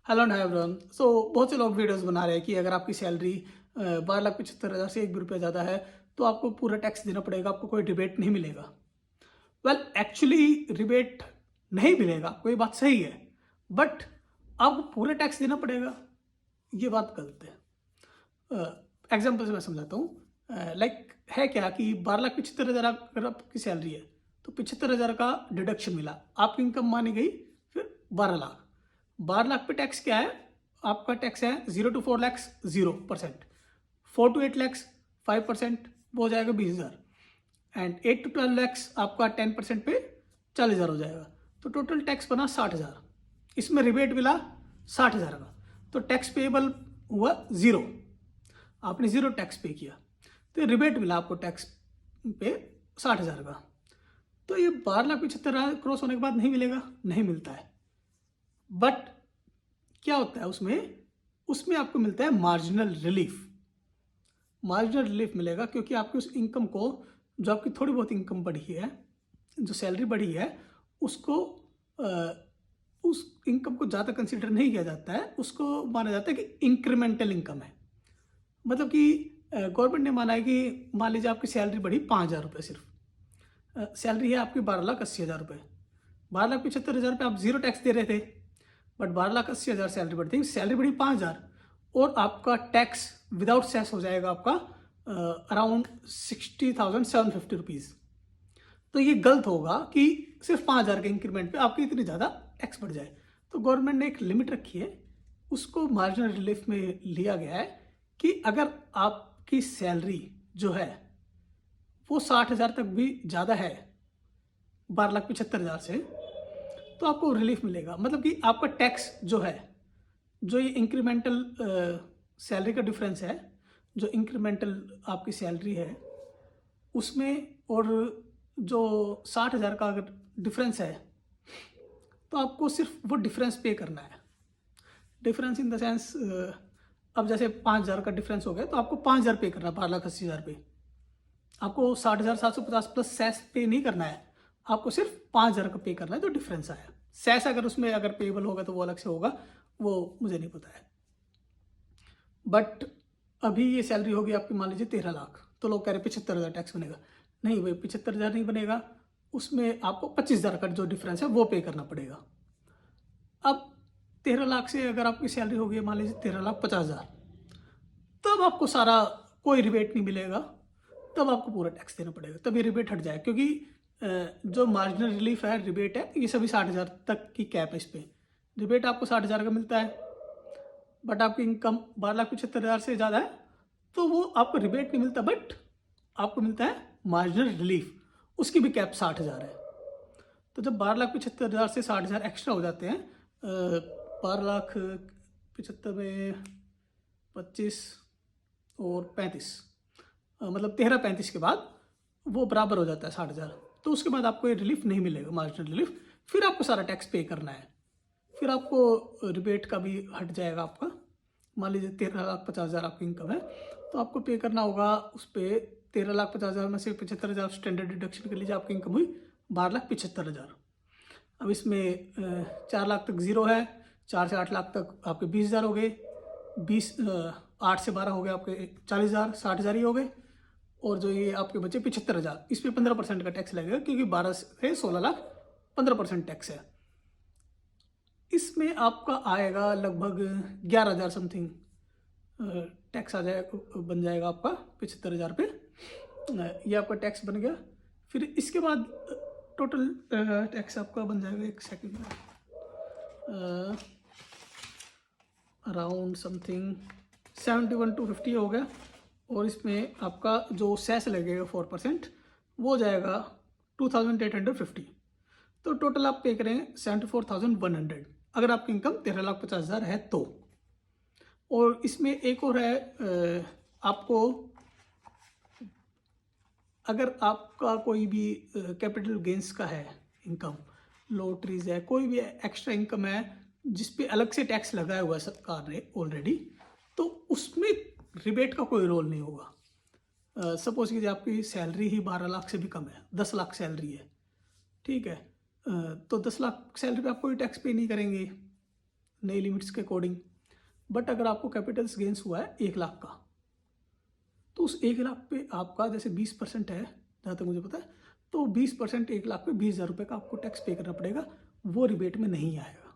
Hello and hi everyone. बहुत से लोग वीडियोस बना रहे हैं कि अगर आपकी सैलरी 12,75,000 से 1 भी रुपया ज़्यादा है तो आपको पूरा टैक्स देना पड़ेगा, आपको कोई रिबेट नहीं मिलेगा। वेल एक्चुअली रिबेट नहीं मिलेगा, कोई बात सही है, बट आपको पूरा टैक्स देना पड़ेगा, ये बात गलत है। एग्जाम्पल से मैं समझाता हूँ। लाइक है क्या कि 12,75,000 अगर आपकी सैलरी है तो 75,000 का डिडक्शन मिला, आपकी इनकम मानी गई, फिर 12 लाख। 12 लाख पे टैक्स क्या है? आपका टैक्स है 0 to 4 लाख 0%, 4 to 8 लाख 5%, वो हो जाएगा 20,000, एंड 8 to 12 लाख आपका 10% पे 40,000 हो जाएगा। तो टोटल टैक्स बना 60,000, इसमें रिबेट मिला 60,000 का, तो टैक्स पेएबल हुआ 0, आपने 0 टैक्स पे किया, तो रिबेट मिला आपको टैक्स पे 60,000 का। तो ये 12,75,000 क्रॉस होने के बाद नहीं मिलेगा, नहीं मिलता है। बट क्या होता है उसमें आपको मिलता है मार्जिनल रिलीफ। मार्जिनल रिलीफ मिलेगा क्योंकि आपकी उस इनकम को, जो आपकी थोड़ी बहुत इनकम बढ़ी है, जो सैलरी बढ़ी है, उसको उस इनकम को ज़्यादा कंसिडर नहीं किया जाता है, उसको माना जाता है कि इंक्रीमेंटल इनकम है। मतलब कि गवर्नमेंट ने माना है कि मान लीजिए आपकी सैलरी बढ़ी 5,000 रुपये, सिर्फ सैलरी है आपकी 12,80,000 रुपये, 12,75,000 रुपये आप 0 टैक्स दे रहे थे, बट 12,80,000 सैलरी बढ़ती है, सैलरी बढ़ी 5,000, और आपका टैक्स विदाउट सेस हो जाएगा आपका अराउंड 60,750 रुपीज़। तो ये गलत होगा कि सिर्फ 5,000 के इंक्रीमेंट पे आपकी इतनी ज़्यादा टैक्स बढ़ जाए। तो गवर्नमेंट ने एक लिमिट रखी है, उसको मार्जिनल रिलीफ में लिया गया है कि अगर आपकी सैलरी जो है वो 60,000 तक भी ज़्यादा है 12,75,000 से, तो आपको रिलीफ मिलेगा। मतलब कि आपका टैक्स जो है, जो ये इंक्रीमेंटल सैलरी का डिफरेंस है, जो इंक्रीमेंटल आपकी सैलरी है उसमें, और जो 60,000 का अगर डिफरेंस है, तो आपको सिर्फ वो डिफरेंस पे करना है। डिफरेंस इन द सेंस, अब जैसे 5,000 का डिफरेंस हो गया तो आपको 5,000 पे करना है 12,80,000 पे, आपको 60,750 प्लस सेस पे नहीं करना है, आपको सिर्फ 5,000 का पे करना है, तो डिफरेंस आया। सेस अगर उसमें अगर पेबल होगा तो वो अलग से होगा, वो मुझे नहीं पता है। बट अभी ये सैलरी होगी आपकी मान लीजिए 13 लाख, तो लोग कह रहे 75,000 टैक्स बनेगा। नहीं भाई, 75,000 नहीं बनेगा, उसमें आपको 25,000 का जो डिफरेंस है वो पे करना पड़ेगा। अब 13 लाख से अगर आपकी सैलरी होगी मान लीजिए 13,50,000, तब आपको सारा कोई रिबेट नहीं मिलेगा, तब आपको पूरा टैक्स देना पड़ेगा, तब ये रिबेट हट जाए। क्योंकि जो मार्जिनल रिलीफ है, रिबेट है, ये सभी 60,000 तक की कैप है, इस पर रिबेट आपको 60,000 का मिलता है। बट आपकी इनकम 12,75,000 से ज़्यादा है तो वो आपको रिबेट नहीं मिलता, बट आपको मिलता है मार्जिनल रिलीफ, उसकी भी कैप 60,000 है। तो जब 12,75,000 से 60,000 एक्स्ट्रा हो जाते हैं, 12,75,000 में 25 और 35, मतलब 13-35 के बाद वो बराबर हो जाता है 60,000, तो उसके बाद आपको ये रिलीफ नहीं मिलेगा, मार्जिनल रिलीफ। फिर आपको सारा टैक्स पे करना है, फिर आपको रिबेट का भी हट जाएगा आपका। मान लीजिए 13,50,000 आपकी इनकम है, तो आपको पे करना होगा उस पर 13,50,000 में से 75,000 स्टैंडर्ड डिडक्शन कर लीजिए, आपकी इनकम हुई 12,75,000। अब इसमें 4 लाख तक ज़ीरो है, 4 से 8 लाख तक आपके 20,000 हो गए, 8 से 12 हो गए आपके 40,000, 60,000 ही हो गए, और जो ये आपके बचे 75,000, इस पर 15% का टैक्स लगेगा, क्योंकि 12 से 16 लाख 15% टैक्स है। इसमें आपका आएगा लगभग 11,000 समथिंग टैक्स आ जाएगा, बन जाएगा आपका 75,000 पे। ये आपका टैक्स बन गया। फिर इसके बाद टोटल टैक्स आपका बन जाएगा, एक सेकेंड में, अराउंड समथिंग 71 to 50 हो गया, और इसमें आपका जो सेस लगेगा 4%, वो हो जाएगा 2,850। तो टोटल आप पे करें 74,100 अगर आपकी इनकम 13,50,000 है तो। और इसमें एक और है, आपको अगर आपका कोई भी कैपिटल गेंस का है इनकम, लॉटरीज है, कोई भी एक्स्ट्रा इनकम है जिस पे अलग से टैक्स लगाया हुआ है सरकार ने ऑलरेडी, तो उसमें रिबेट का कोई रोल नहीं होगा। सपोज कीजिए आपकी सैलरी ही 12 लाख से भी कम है, 10 लाख सैलरी है, ठीक है, तो 10 लाख सैलरी पे आप कोई टैक्स पे नहीं करेंगे, नई लिमिट्स के अकॉर्डिंग। बट अगर आपको कैपिटल्स गेंस हुआ है 1 लाख का, तो उस 1 लाख पे आपका जैसे 20% है जहाँ तक मुझे पता है, तो 20% 1 लाख पे 20,000 रुपये का आपको टैक्स पे करना पड़ेगा, वो रिबेट में नहीं आएगा।